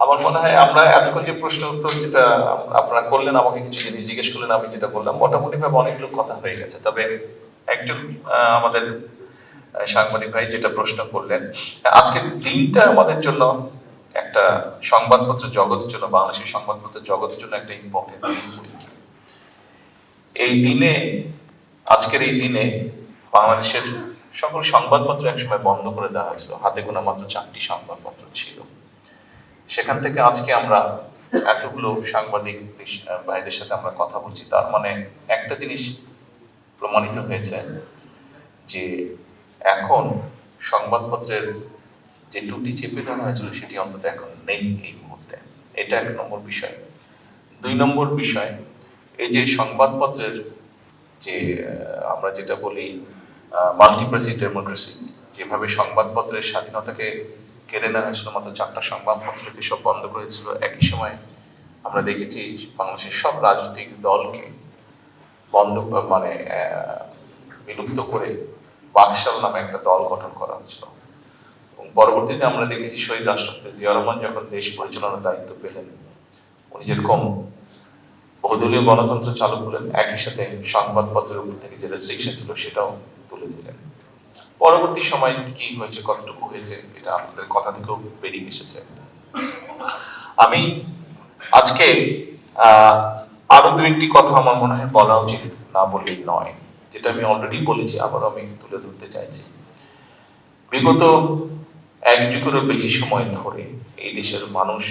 আমার মনে হয় আমরা এতক্ষণ যে প্রশ্ন উত্তর যেটা আপনারা করলেন, আমাকে কিছু জিনিস জিজ্ঞেস করলেন, আমি যেটা বললাম মোটামুটি ভাবে অনেকগুলো কথা হয়ে গেছে। তবে একজন আমাদের সাংবাদিক ভাই যেটা প্রশ্ন করলেন, আজকের দিনটা আমাদের জন্য একটা সংবাদপত্র জগতের জন্য, বাংলাদেশের সংবাদপত্র জগতের জন্য একটা ইম্পর্টেন্ট। এই দিনে, আজকের এই দিনে বাংলাদেশের সকল সংবাদপত্র একসময় বন্ধ করে দেওয়া হয়েছিল, হাতে গোনা মাত্র 4টি সংবাদপত্র ছিল। সেখান থেকে আজকে আমরা এতগুলো সাংবাদিক ভাইদের সাথে আমরা কথা বলছি, তার মানে একটা জিনিস প্রমাণিত হয়েছে যে এখন সংবাদপত্রের যে টুটি চেপে দেওয়া হয়েছিল সেটি অন্তত এখন নেই এই মুহূর্তে। এটা 1 নম্বর বিষয়। 2 নম্বর বিষয়, এই যে সংবাদপত্রের যে আমরা যেটা বলি মাল্টিপ্রেসি ডেমোক্রেসি, যেভাবে সংবাদপত্রের স্বাধীনতাকে কেড়ে নেওয়া হয়েছিল, মাত্র 4টা সংবাদপত্রকে সব বন্ধ করেছিল, একই সময় আমরা দেখেছি বাংলাদেশের সব রাজনৈতিক দলকে বন্ধ মানে বিলুপ্ত করে বাকশাল নামে একটা দল গঠন করা হয়েছিল। এবং পরবর্তীতে আমরা দেখেছি শহীদ রাষ্ট্রপতি জিয়া রহমান যখন দেশ পরিচালনার দায়িত্ব পেলেন, উনি যেরকম বহুদলীয় গণতন্ত্র চালু করলেন, একই সাথে সংবাদপত্রের উপর থেকে যে রেস্ট্রিকশন ছিল সেটাও তুলে দিলেন। পরবর্তী সময় কি হয়েছে, কতটুকু হয়েছে, এটা আপনাদের কথা থেকেও বেরিয়ে এসেছে। আমি আজকে আরো 2-1টি কথা আমার মনে হয় বলা উচিত, না বললেই নয়, যেটা আমি অলরেডি বলেছি, আবারও আমি তুলে ধরতে চাইছি। বিগত 1 যুগেরও বেশি সময় ধরে এই দেশের মানুষ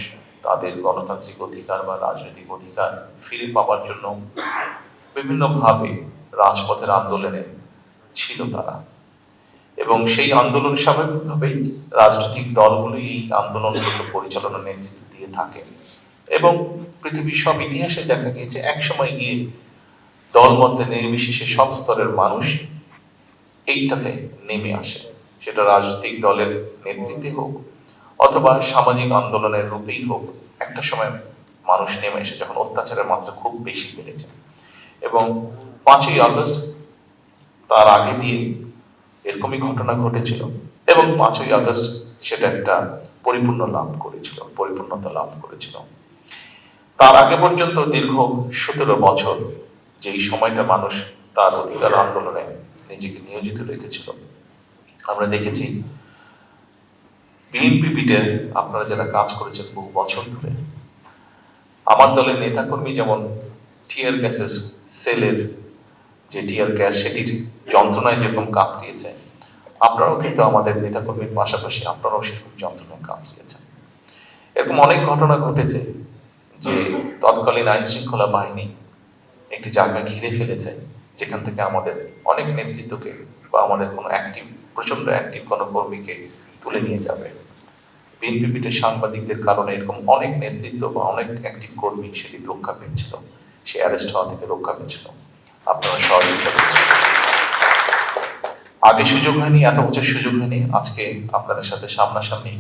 তাদের গণতান্ত্রিক অধিকার বা রাজনৈতিক অধিকার ফিরে পাওয়ার জন্য বিভিন্নভাবে রাজপথের আন্দোলনে ছিল তারা, এবং সেই আন্দোলন স্বাভাবিকভাবেই রাজনৈতিক দলগুলো এই আন্দোলনগুলো পরিচালনা নেতৃত্ব দিয়ে থাকে। এবং পৃথিবীর সব ইতিহাসে দেখা গিয়েছে একসময় গিয়ে দল মধ্যে নির্বিশেষে সব স্তরের মানুষ এইটাতে নেমে আসে, সেটা রাজনৈতিক দলের নেতৃত্বে হোক অথবা সামাজিক আন্দোলনের রূপেই হোক। একটা সময় মানুষ নেমে এসে যখন অত্যাচারের মাত্রা খুব বেশি বেড়েছে, এবং 5ই আগস্ট তার আগে দিয়ে এরকমই ঘটনা ঘটেছিল, এবং 5ই আগস্ট সেটা একটা পরিপূর্ণতা লাভ করেছিল। তার আগে পর্যন্ত দীর্ঘ 17 বছর যেই সময়টা মানুষ তার অধিকার আন্দোলনে নিজেকে নিয়োজিত রেখেছিল, আমরা দেখেছি বিএনপিতে আপনারা যারা কাজ করেছেন বহু বছর ধরে, আমার দলের নেতাকর্মী যেমন টিয়ার গ্যাসের সেলের যে টিয়ার গ্যাস সেটির যন্ত্রণায় যেরকম কাতরিয়েছে, আপনারাও কিন্তু আমাদের নেতাকর্মীর পাশাপাশি আপনারাও সেরকম যন্ত্রণায় কাতরিয়েছেন। এরকম অনেক ঘটনা ঘটেছে যে তৎকালীন আইন শৃঙ্খলা বাহিনী একটি জায়গা ঘিরে ফেলেছে, যেখান থেকে আমাদের অনেক নেতৃত্বকে বা আমাদের কোনো প্রচন্ড অ্যাক্টিভ কোনো কর্মীকে তুলে নিয়ে যাবে। বিএনপিতে সাংবাদিকদের কারণে এরকম অনেক নেতৃত্ব বা অনেক অ্যাক্টিভ কর্মী সেটি রক্ষা পেয়েছিল, সে অ্যারেস্ট হওয়া থেকে রক্ষা পেয়েছিল। আপনারা সহযোগিতা করছেন। আগে সুযোগ হয়নি, এত বছর সুযোগ হয়নি, আজকে আপনাদের সাথে সামনাসামনি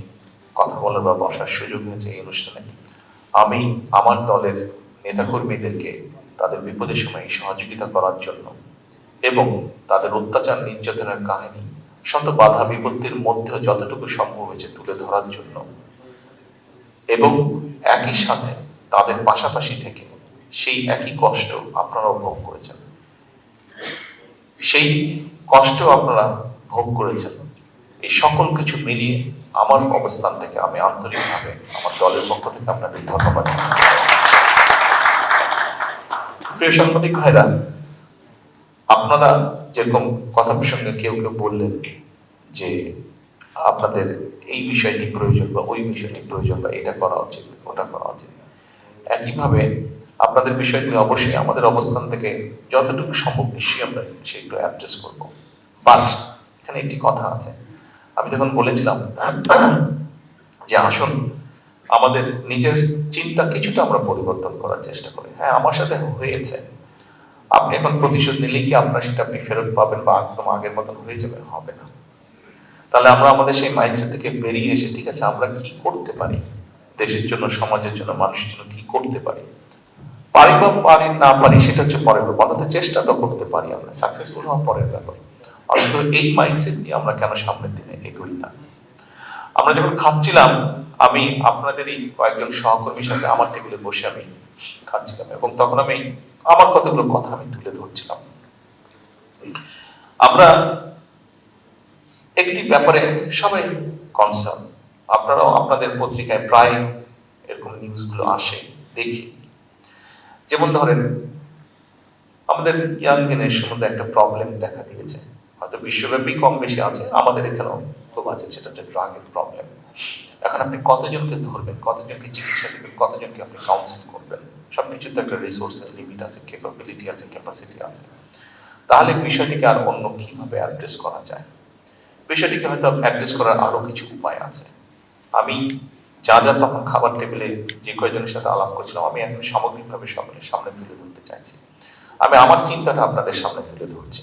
কথা বলার বা বসার সুযোগ হয়েছে এই অনুষ্ঠানে। আমি আমার দলের নেতাকর্মীদেরকে তাদের বিপদের সময় সহযোগিতা করার জন্য এবং তাদের অত্যাচার নির্যাতনের কাহিনী শত বাধা বিপত্তির মধ্যে যতটুকু সম্ভব হয়েছে তুলে ধরার জন্য, এবং একই সাথে তাদের পাশাপাশি থেকে সেই একই কষ্ট আপনারাও ভোগ করেছেন, সেই কষ্ট আপনারা ভোগ করেছেন। এই সকল কিছু মিলিয়ে আমার অবস্থান থেকে আমি আন্তরিকভাবে আমার দলের পক্ষ থেকে আপনাদের ধন্যবাদ। প্রিয় সাংবাদিক ভাইরা, আপনারা যেরকম কথা প্রসঙ্গে কেউ কেউ বললেন যে আপনাদের এই বিষয়টি প্রয়োজন বা ওই বিষয়টি প্রয়োজন বা এটা করা উচিত ওটা করা উচিত, একইভাবে আপনাদের বিষয় নিয়ে অবশ্যই আমাদের অবস্থান থেকে যতটুকু সম্ভব নিশ্চয়ই আমরা সেগুলো অ্যাড্রেস করবো। বাট এখানে একটি কথা আছে, আমি যখন বলেছিলাম যে আসুন আমাদের নিজের চিন্তা কিছুটা আমরা পরিবর্তন করার চেষ্টা করি। হ্যাঁ, আমার সাথে হয়েছে, আপনি এখন প্রতিশোধ নিলেই কি আপনার সেটা আপনি ফেরত পাবেন বা একদম আগের মতন হয়ে যাবে? হবে না। তাহলে আমরা আমাদের সেই মাইন্ডসেট থেকে বেরিয়ে এসে ঠিক আছে আমরা কি করতে পারি, দেশের জন্য, সমাজের জন্য, মানুষের জন্য কি করতে পারি, পারি বা পারি না পারি সেটা হচ্ছে পরের ব্যাপার, অন্তত চেষ্টা তো করতে পারি, আমরা সাকসেসফুল হওয়া পরের ব্যাপার। অন্তত এই মাইন্ডসেট নিয়ে আমরা কেন সামনের দিনে এগোই না? আমরা যখন খাচ্ছিলাম, আমি আপনাদেরই কয়েকজন সহকর্মীর সাথে আমার টেবিলে বসে আমি খাচ্ছিলাম, এবং তখন আমি আমার কতগুলো কথা আমি তুলে ধরছিলাম। আমরা একটি ব্যাপারে সবাই কনসার্ন, আপনারাও আপনাদের পত্রিকায় প্রায় এরকম নিউজগুলো আসে, দেখি। যেমন ধরেন, আমাদের ইয়াং জেনারেশনের মধ্যে একটা প্রবলেম দেখা দিয়েছে, হয়তো বিশ্বব্যাপী কম বেশি আছে, আমাদের এখানেও খুব আছে, সেটা হচ্ছে ড্রাগের প্রবলেম। এখন আপনি কতজনকে ধরবেন, কতজনকে চিকিৎসা দেবেন, কতজনকে আপনি কাউন্সিল করবেন? সবকিছুর তো একটা রিসোর্সের লিমিট আছে, ক্যাপাবিলিটি আছে, ক্যাপাসিটি আছে। তাহলে বিষয়টিকে আর অন্য কিভাবে অ্যাড্রেস করা যায়? বিষয়টিকে হয়তো অ্যাড্রেস করার আরো কিছু উপায় আছে। আমি যা যা তখন খাবার টেবিলে যে কয়েকজনের সাথে আলাপ করছিলাম, আমি এখন সামগ্রিকভাবে সকলের সামনে তুলে ধরতে চাইছি। আমি আমার চিন্তাটা আপনাদের সামনে তুলে ধরছি।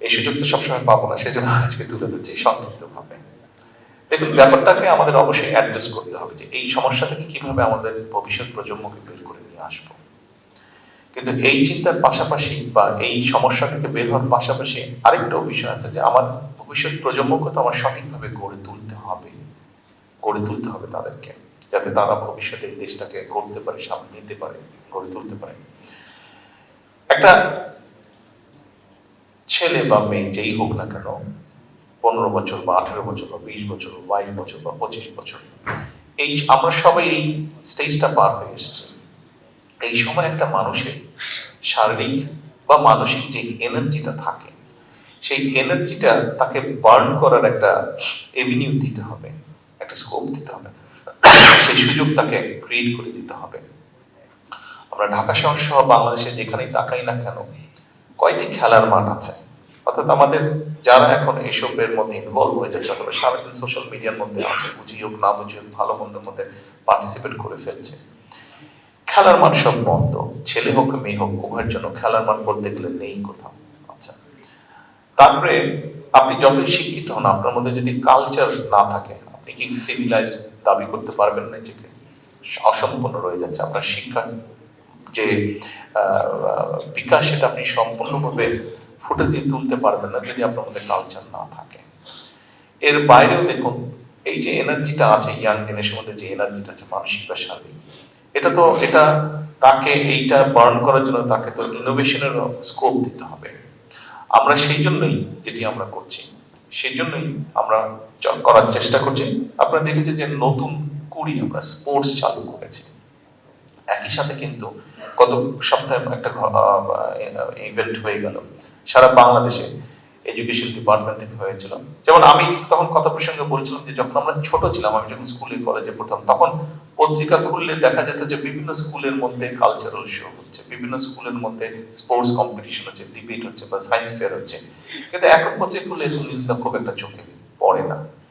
এই সুযোগ তো সবসময় পাবো না, সেজন্য আজকে তুলে ধরছি সংক্ষিপ্ত ভাবে। দেখুন, ব্যাপারটাকে আমাদের অবশ্যই অ্যাড্রেস করতে হবে যে এই সমস্যা থেকে কিভাবে আমাদের ভবিষ্যৎ প্রজন্মকে বের করে নিয়ে আসবো। কিন্তু এই চিন্তার পাশাপাশি বা এই সমস্যা থেকে বের হওয়ার পাশাপাশি আরেকটাও বিষয় আছে যে আমার ভবিষ্যৎ প্রজন্মকে তো আমার সঠিকভাবে গড়ে তুলতে হবে, গড়ে তুলতে হবে তাদেরকে, যাতে তারা ভবিষ্যতে এই দেশটাকে গড়তে পারে, সামনে নিতে পারে, গড়ে তুলতে পারে। একটা ছেলে বা মেয়ে যেই হোক না কেন, 15 বছর বা 18 বছর বা 20 বছর বা 22 বছর বা 25 বছর, এই আমরা সবাই এই স্টেজটা পার হয়ে এসেছি। এই সময় একটা মানুষের শারীরিক বা মানসিক যে এনার্জিটা থাকে, সেই এনার্জিটা তাকে বার্ন করার একটা এভিনিউ দিতে হবে, একটা স্কোপ দিতে হবে, সেই সুযোগ তাকে ক্রিয়েট করে দিতে হবে। আমরা ঢাকা শহর সহ বাংলাদেশে যেখানেই তাকাই না কেন, কয়টি খেলার মাঠ আছে। অর্থাৎ আমাদের যারা এখন এসবের মধ্যে ইনভলভ হয়ে যাচ্ছে, অথবা সারাদিন সোশ্যাল মিডিয়ার মধ্যে আছে, বুঝি হোক না বুঝি হোক, ভালো মন্দের মধ্যে পার্টিসিপেট করে ফেলছে। খেলার মাঠ সব বন্ধ, ছেলে হোক মেয়ে হোক উভয়ের জন্য খেলার মাঠ বলতে গেলে নেই কোথাও। আচ্ছা, তারপরে আপনি যতই শিক্ষিত হন, আপনার মধ্যে যদি কালচার না থাকে, আপনি কি সিভিলাইজড দাবি করতে পারবেন না? নিজেকে অসম্পূর্ণ রয়ে যাচ্ছে। আপনার শিক্ষা যে বিকাশ, সেটা আপনি সম্পূর্ণভাবে ফুটে দিয়ে তুলতে পারবেন না যদি আপনার মধ্যে কালচার না থাকে। এর বাইরেও দেখুন, এই যে এনার্জিটা আছে ইয়াং জেনারেশনের মধ্যে, যে এনার্জিটা আছে মানসিক বা শারীরিক, এটা তাকে এইটা বার্ন করার জন্য তাকে তো ইনোভেশনের স্কোপ দিতে হবে। আমরা সেই জন্যই যেটি আমরা করছি, সেই জন্যই আমরা করার চেষ্টা করছি। আপনারা দেখেছেন যে নতুন কুড়ি আমরা স্পোর্টস চালু করেছি। একই সাথে কিন্তু গত সপ্তাহে একটা ইভেন্ট হয়ে গেল সারা বাংলাদেশে, এডুকেশন ডিপার্টমেন্ট থেকে হয়েছিল। যেমন আমি তখন কথা প্রসঙ্গে বলছিলাম যে যখন আমরা ছোট ছিলাম, আমি যখন স্কুলে কলেজে পড়তাম, তখন পত্রিকা খুললে দেখা যেত যে বিভিন্ন স্কুলের মধ্যে কালচারাল শো হচ্ছে, বিভিন্ন স্কুলের মধ্যে স্পোর্টস কম্পিটিশন হচ্ছে, ডিবেট হচ্ছে বা সায়েন্স ফেয়ার হচ্ছে। কিন্তু এখন পত্রিকা খুললে নিউজটা খুব একটা চোখে পড়ে না।